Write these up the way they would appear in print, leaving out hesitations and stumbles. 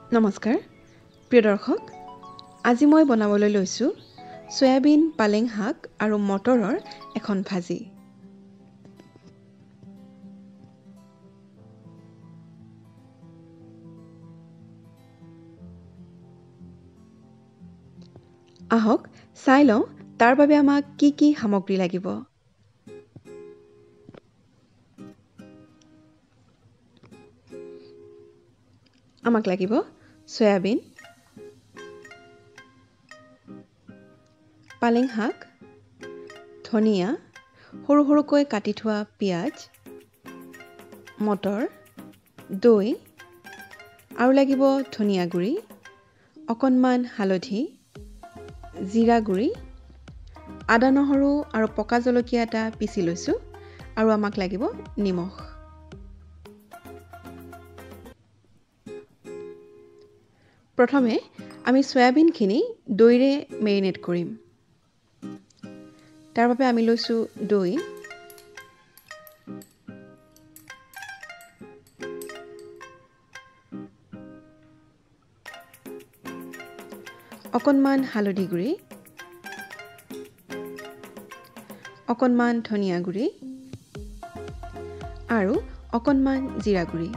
নমস্কাৰ প্ৰিয় দৰ্শক আজি মই বনাবলৈ লৈছোঁ সয়াবিন পালেং শাক আৰু মটৰৰ এখন ভাজি আহক চাই লওঁ তাৰ বাবে আমাক কি কি সামগ্ৰী লাগিব আমাক লাগিব সয়াবিন পালেং শাক ধনিয়া সৰু সৰুকৈ কাটি থোৱা পিঁয়াজ মটৰ দৈ আৰু লাগিব ধনিয়া গুৰি অকণমান হালধি জিৰা গুৰি আদা নহৰু আৰু পকা জলকীয়া এটা পিচি লৈছোঁ আৰু আমাক লাগিব নিমখ প্ৰথমে আমি সয়াবিনখিনি দৈৰে মেৰিনেট কৰিম তাৰ বাবে আমি লৈছোঁ দৈ অকণমান হালধি গুৰি অকণমান ধনিয়া গুৰি আৰু অকণমান জিৰা গুৰি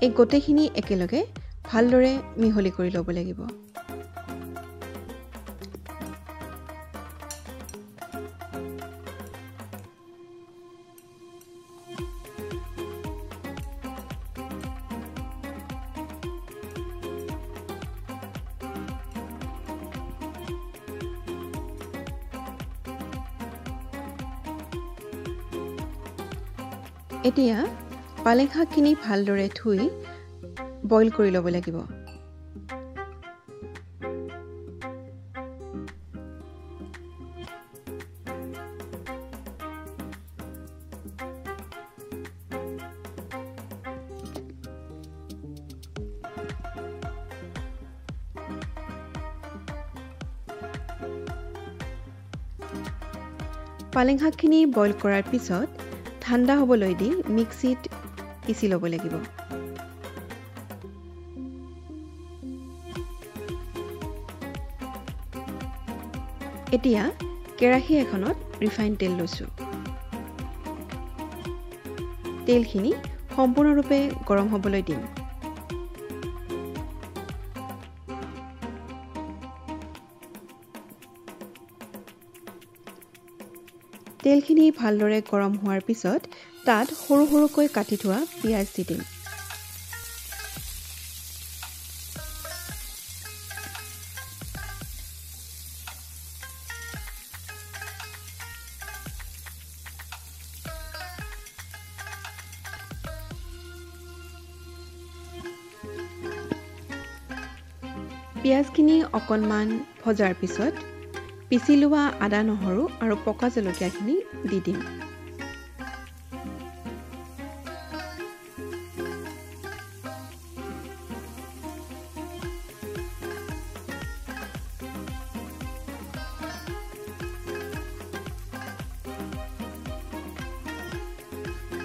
এই গোটেইখিনি একেলগে ভালদৰে মিহলি কৰি ল'ব লাগিব এতিয়া পালেং শাকখিনি ভালদৰে ধুই বইল কৰি ল'ব লাগিব পালেং শাকখিনি বইল কৰাৰ পিছত ঠাণ্ডা হ'বলৈ দি মিক্সিত পিচি ল'ব লাগিব এতিয়া কেৰাহী এখনত ৰিফাইন তেল লৈছোঁ তেলখিনি সম্পূৰ্ণৰূপে গৰম হ'বলৈ দিম তেলখিনি ভালদৰে গৰম হোৱাৰ পিছত তাত সৰু সৰুকৈ কাটি থোৱা পিঁয়াজ দি দিম পিঁয়াজখিনি অকণমান ভজাৰ পিছত পিচি লোৱা আদা নহৰু আৰু পকা জলকীয়াখিনি দি দিম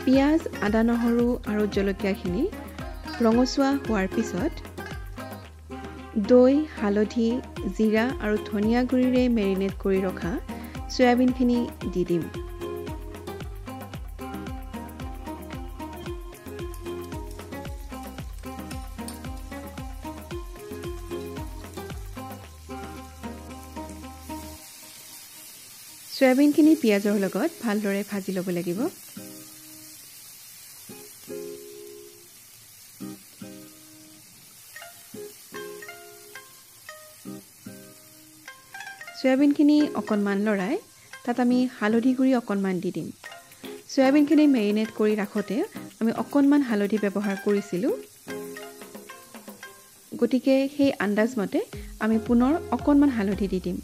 পিঁয়াজ আদা নহৰু আৰু জলকীয়াখিনি ৰঙচুৱা হোৱাৰ পিছত দৈ হালধি জিৰা আৰু ধনিয়া গুৰিৰে মেৰিনেট কৰি ৰখা সয়াবিনখিনি দি দিম সয়াবিনখিনি পিঁয়াজৰ লগত ভালদৰে ভাজি ল'ব লাগিব সয়াবিনখিনি অকণমান লৰাই তাত আমি হালধি গুৰি অকণমান দি দিম সয়াবিনখিনি মেৰিনেট কৰি ৰাখোঁতে আমি অকণমান হালধি ব্যৱহাৰ কৰিছিলোঁ গতিকে সেই আন্দাজমতে আমি পুনৰ অকণমান হালধি দি দিম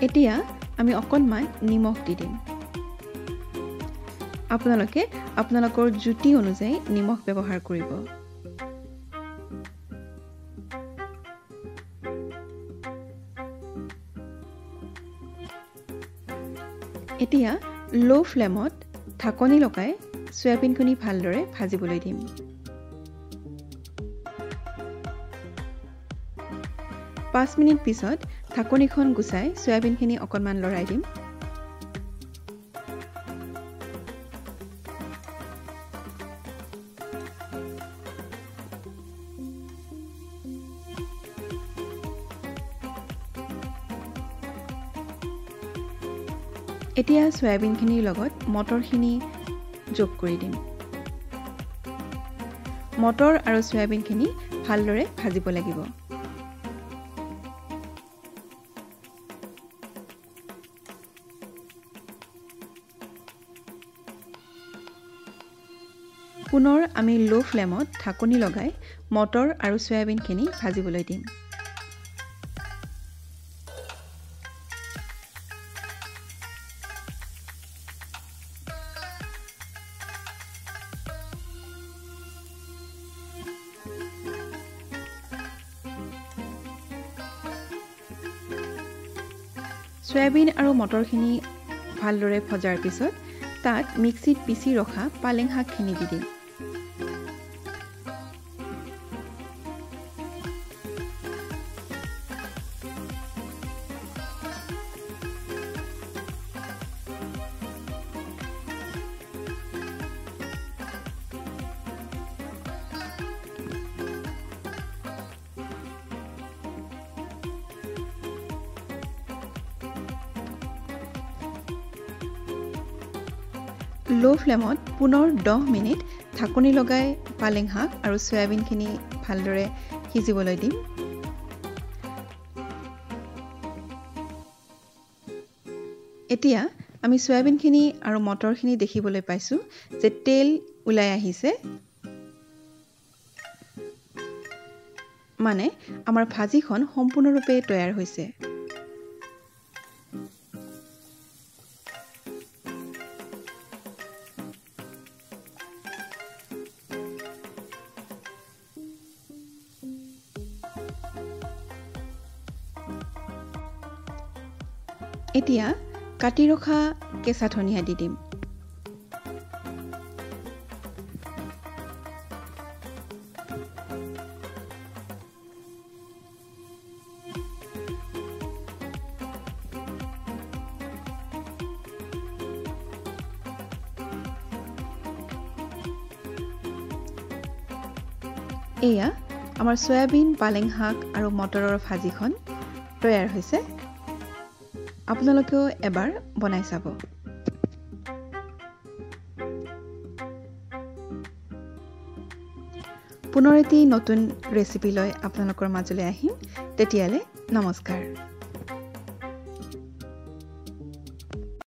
এতিয়া আমি অকণমান নিমখ দি দিম। আপোনালোকে আপোনালোকৰ জুতি অনুযায়ী নিমখ ব্যৱহাৰ কৰিব। এতিয়া লো ফ্লেমত ঢাকনি লগাই সয়াবিনখিনি ভালদৰে ভাজিবলৈ দিম। পাঁচ মিনিট পিছত ঢাকনিখন গুচাই সয়াবিনখিনি অকণমান লৰাই দিম। এতিয়া সয়াবিনখিনিৰ লগত মটৰখিনি যোগ কৰি দিম। মটৰ আৰু সয়াবিনখিনি ভালদৰে ভাজিব লাগিব। পুনৰ আমি লো ফ্লেমত ঢাকনি লগাই মটৰ আৰু সয়াবিনখিনি ভাজিবলৈ দিম। সয়াবিন আৰু মটৰখিনি ভালদৰে ভজাৰ পিছত তাত মিক্সিত পিচি ৰখা পালেং শাকখিনি দি দিম। লো ফ্লেমত পুনৰ 10 মিনিট ঢাকনি লগাই পালেং শাক আৰু সয়াবিনখিনি ভালদৰে সিজিবলৈ দিম। এতিয়া আমি সয়াবিনখিনি আৰু মটৰখিনি দেখিবলৈ পাইছোঁ যে তেল ওলাই আহিছে, মানে আমাৰ ভাজিখন সম্পূৰ্ণৰূপে তৈয়াৰ হৈছে। এতিয়া কাটি ৰখা কেঁচা ধনিয়া দি দিম। এয়া আমাৰ সয়াবিন, পালেং শাক আৰু মটৰৰ ভাজিখন তৈয়াৰ হৈছে। আপোনালোকেও এবাৰ বনাই চাব। পুনৰ এটি নতুন ৰেচিপি লৈ আপোনালোকৰ মাজলৈ আহিম। তেতিয়ালৈ নমস্কাৰ।